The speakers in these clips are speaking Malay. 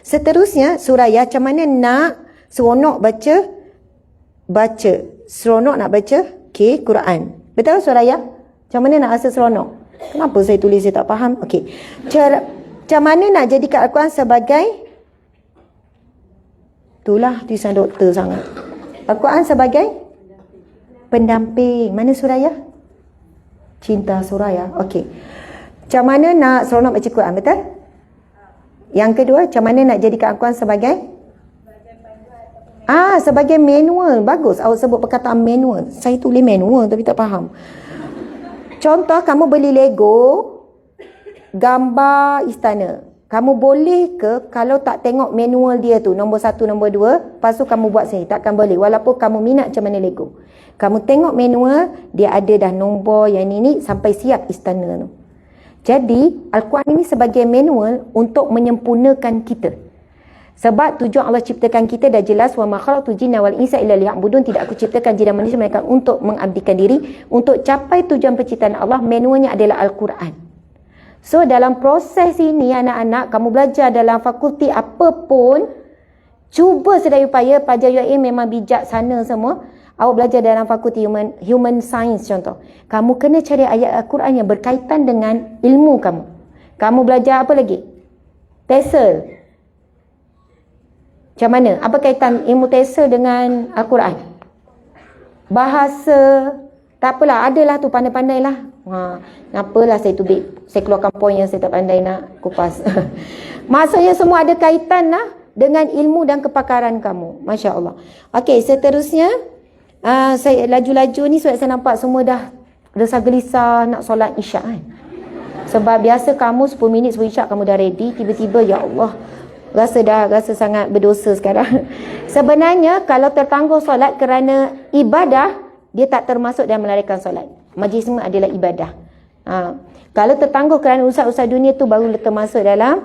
Seterusnya, Suraya, macam mana nak seronok baca. Seronok nak baca Quran. Betul Suraya? Macam mana nak rasa seronok? Kenapa saya tulis saya tak faham? Okey. Macam mana nak jadikan Al-Quran sebagai, itulah tulisan doktor sangat. Al-Quran sebagai pendamping. Mana Suraya? Cinta Suraya. Okey. Macam mana nak seronok baca Quran, betul? Yang kedua, macam mana nak jadikan Al-Quran sebagai sebagai manual. Bagus awak sebut perkataan manual. Saya tulis manual tapi tak faham. Contoh, kamu beli Lego gambar istana. Kamu boleh ke kalau tak tengok manual dia tu, nombor 1, nombor 2, lepas tu kamu buat sendiri? Takkan boleh. Walaupun kamu minat macam mana Lego. Kamu tengok manual, dia ada dah nombor yang ini sampai siap istana tu. Jadi, Al-Quran ini sebagai manual untuk menyempurnakan kita. Sebab tujuan Allah ciptakan kita dah jelas, wa ma khalaqtul jinna wal insa illa liya'budun, tidak aku ciptakan jin dan manusia melainkan untuk mengabdikan diri. Untuk capai tujuan penciptaan Allah, manualnya adalah Al-Quran. So dalam proses ini anak-anak, kamu belajar dalam fakulti apapun, cuba sedaya upaya. Pelajar UAE memang bijaksana semua. Awak belajar dalam fakulti human science contoh. Kamu kena cari ayat Al-Quran yang berkaitan dengan ilmu kamu. Kamu belajar apa lagi? TESOL. Macam mana? Apa kaitan ilmu TESOL dengan Al-Quran? Bahasa. Tak apalah, adalah tu, pandai-pandai lah. Kenapalah saya keluarkan poin yang saya tak pandai nak kupas. Maksudnya semua ada kaitan lah dengan ilmu dan kepakaran kamu. Masya Allah. Okey, seterusnya. Saya laju-laju ni sebab saya nampak semua dah resah gelisah nak solat isyak kan. Sebab biasa kamu 10 minit sebelum isyak kamu dah ready, tiba-tiba ya Allah, rasa sangat berdosa sekarang. Sebenarnya kalau tertangguh solat kerana ibadah, dia tak termasuk dalam melarikan solat. Majlis semua adalah ibadah. Kalau tertangguh kerana urusan-urusan dunia tu baru termasuk dalam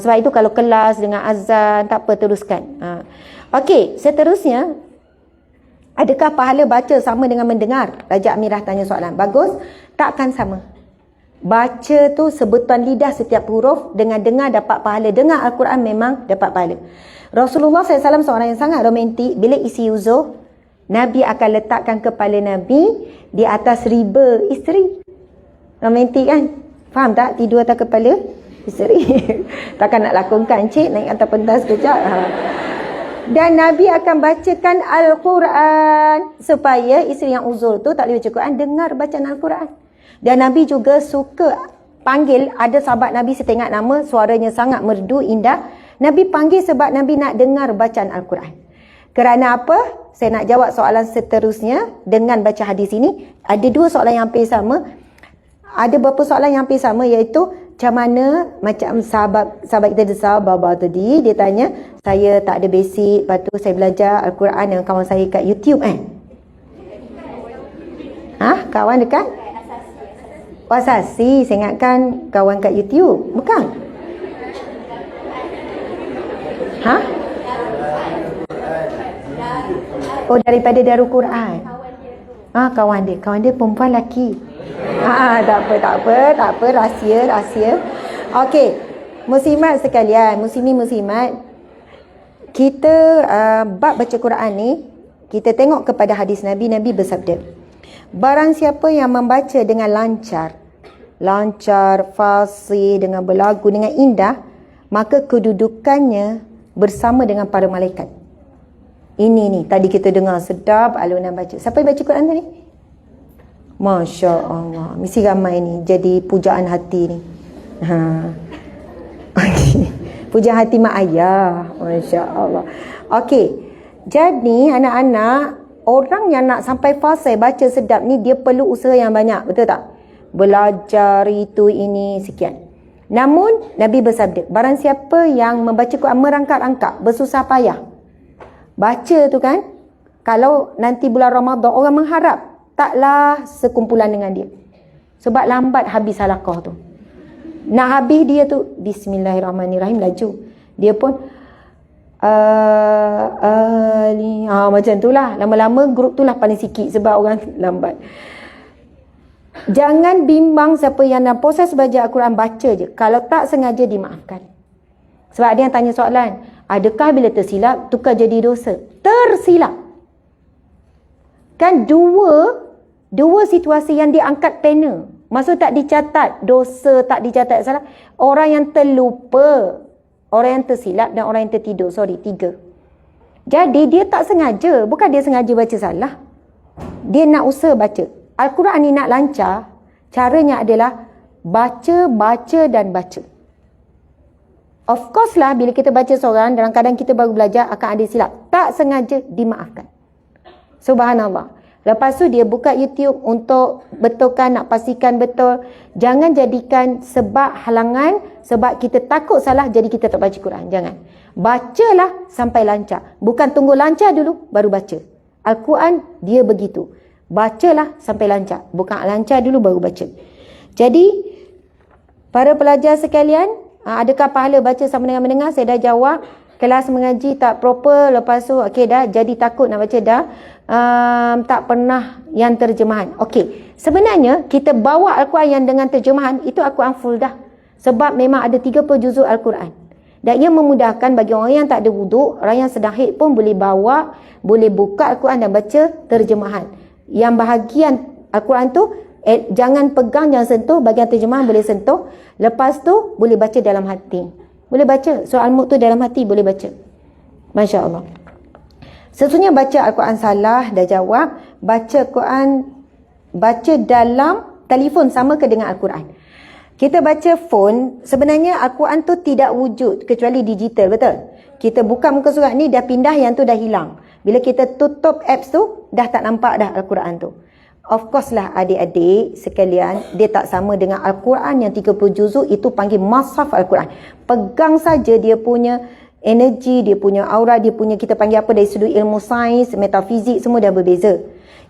sebab itu kalau kelas dengan azan tak apa, teruskan. Okey, seterusnya, adakah pahala baca sama dengan mendengar? Raja Amirah tanya soalan. Bagus. Takkan sama. Baca tu sebutan lidah setiap huruf, dengan dengar dapat pahala. Dengar Al-Quran memang dapat pahala. Rasulullah SAW seorang yang sangat romantik. Bila isi uzur, Nabi akan letakkan kepala Nabi di atas riba isteri. Romantik kan? Faham tak? Tidur atas kepala isteri. Takkan nak lakonkan, cik, naik atas pentas sekejap. Dan Nabi akan bacakan Al-Quran supaya isteri yang uzur tu tak boleh baca Quran, dengar bacaan Al-Quran. Dan Nabi juga suka panggil, ada sahabat Nabi saya tengok nama, suaranya sangat merdu, indah. Nabi panggil sebab Nabi nak dengar bacaan Al-Quran. Kerana apa? Saya nak jawab soalan seterusnya dengan baca hadis ini. Ada dua soalan yang hampir sama. Ada beberapa soalan yang hampir sama, iaitu macam mana, macam sahabat kita Baba tadi, dia tanya, saya tak ada basic, lepas tu saya belajar Al-Quran dengan kawan saya kat YouTube kan? Kawan dekat? Asasi. Saya ingatkan kawan kat YouTube. Bukan? Oh, daripada Darul Quran. Kawan dia perempuan lelaki. Tak apa, rahsia. Okey, muslimat sekalian, muslimat, kita bab baca Quran ni, kita tengok kepada hadis Nabi bersabda, barang siapa yang membaca dengan lancar, fasih, dengan berlagu, dengan indah, maka kedudukannya bersama dengan para malaikat. Ini ni, tadi kita dengar sedap alunan baca. Siapa yang baca Quran tadi? Masya Allah. Mesti ramai ni jadi pujaan hati ni. Okay. Pujaan hati mak ayah. Masya Allah. Okey. Jadi anak-anak, orang yang nak sampai fasih baca sedap ni, dia perlu usaha yang banyak. Betul tak? Belajar itu, ini, sekian. Namun, Nabi bersabda, barang siapa yang membaca Quran merangkak-rangkak, bersusah payah, baca tu kan, kalau nanti bulan Ramadan orang mengharap taklah sekumpulan dengan dia. Sebab lambat habis halaqah tu. Nak habis dia tu, Bismillahirrahmanirrahim, laju. Dia pun macam tu lah. Lama-lama grup tu lah paling sikit sebab orang lambat. Jangan bimbang siapa yang dalam proses belajar Al-Quran, baca je. Kalau tak sengaja, dimaafkan. Sebab ada yang tanya soalan, adakah bila tersilap tukar jadi dosa? Tersilap. Kan dua situasi yang diangkat panel. Maksud tak dicatat dosa, tak dicatat salah. Orang yang terlupa, orang yang tersilap dan orang yang tertidur. Sorry, 3. Jadi dia tak sengaja. Bukan dia sengaja baca salah. Dia nak usaha baca. Al-Quran ni nak lancar, caranya adalah baca, baca dan baca. Of course lah, bila kita baca seorang, dalam keadaan kita baru belajar, akan ada silap. Tak sengaja, dimaafkan. Subhanallah. Lepas tu dia buka YouTube untuk betulkan, nak pastikan betul. Jangan jadikan sebab halangan, sebab kita takut salah, jadi kita tak baca Quran. Jangan. Bacalah sampai lancar. Bukan tunggu lancar dulu, baru baca. Al-Quran, dia begitu. Bacalah sampai lancar. Bukan lancar dulu, baru baca. Jadi, para pelajar sekalian, adakah pahala baca sama dengan mendengar? Saya dah jawab. Kelas mengaji tak proper, lepas tu okey dah jadi takut nak baca dah. Tak pernah yang terjemahan. Okey, sebenarnya kita bawa Al-Quran yang dengan terjemahan itu Al-Quran full dah. Sebab memang ada 30 juzuk Al-Quran. Dan ia memudahkan bagi orang yang tak ada wuduk, orang yang sedang haid pun boleh bawa, boleh buka Al-Quran dan baca terjemahan. Yang bahagian Al-Quran tu jangan pegang, jangan sentuh. Bahagian terjemahan boleh sentuh. Lepas tu boleh baca dalam hati. Boleh baca. Surah Al-Mulk tu dalam hati boleh baca. Masya Allah. Sesungguhnya baca Al-Quran salah, dah jawab. Baca Quran, baca dalam telefon sama ke dengan Al-Quran? Kita baca phone, sebenarnya Al-Quran tu tidak wujud kecuali digital, betul? Kita buka muka surat ni, dah pindah, yang tu dah hilang. Bila kita tutup apps tu, dah tak nampak dah Al-Quran tu. Of course lah adik-adik sekalian, dia tak sama dengan Al-Quran yang 30 juzuk, itu panggil Mashaf Al-Quran. Pegang saja dia punya energi, dia punya aura, dia punya, kita panggil apa, dari sudut ilmu sains, metafizik, semua dah berbeza.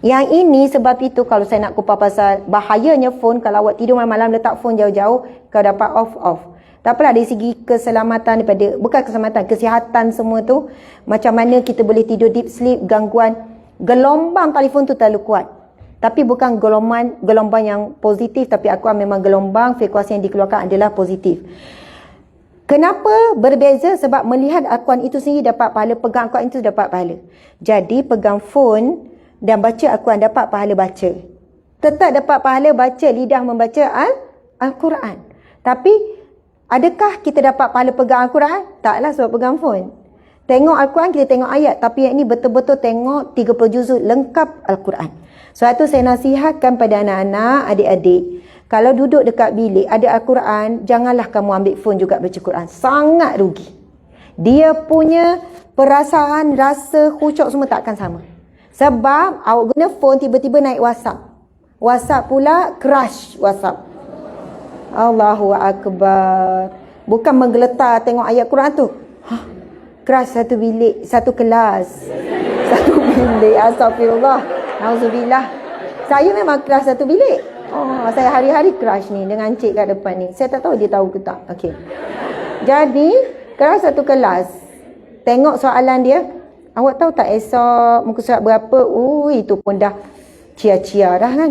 Yang ini sebab itu kalau saya nak kupas pasal bahayanya phone, kalau awak tidur malam-malam letak phone jauh-jauh, kau dapat off. Tak apalah, dari segi keselamatan, daripada, bukan keselamatan, kesihatan semua tu, macam mana kita boleh tidur deep sleep, gangguan, gelombang telefon tu terlalu kuat. Tapi bukan gelombang yang positif, tapi Al-Quran memang gelombang, frekuensi yang dikeluarkan adalah positif. Kenapa berbeza? Sebab melihat Al-Quran itu sendiri dapat pahala, pegang Al-Quran itu dapat pahala. Jadi pegang phone dan baca Al-Quran dapat pahala baca. Tetap dapat pahala baca, lidah membaca Al-Quran. Tapi adakah kita dapat pahala pegang Al-Quran? Taklah, sebab pegang phone. Tengok Al-Quran, kita tengok ayat. Tapi yang ini betul-betul tengok 30 juzuk lengkap Al-Quran. Sebab tu saya nasihatkan pada anak-anak, adik-adik, kalau duduk dekat bilik ada Al-Quran, janganlah kamu ambil phone juga baca Quran. Sangat rugi. Dia punya perasaan, rasa, khusyuk semua tak akan sama. Sebab awak guna phone, tiba-tiba naik WhatsApp. WhatsApp pula crash WhatsApp. Allahu Akbar. Bukan menggeletar tengok ayat Quran tu. Crash satu bilik, satu kelas. Satu bilik, astagfirullah. Nauzubillah. Saya memang crash satu bilik. Saya hari-hari crash ni dengan cik kat depan ni. Saya tak tahu dia tahu ke tak. Okey. Jadi, crash satu kelas. Tengok soalan dia. Awak tahu tak esok muka surat berapa? Itu pun dah cia-cia dah kan.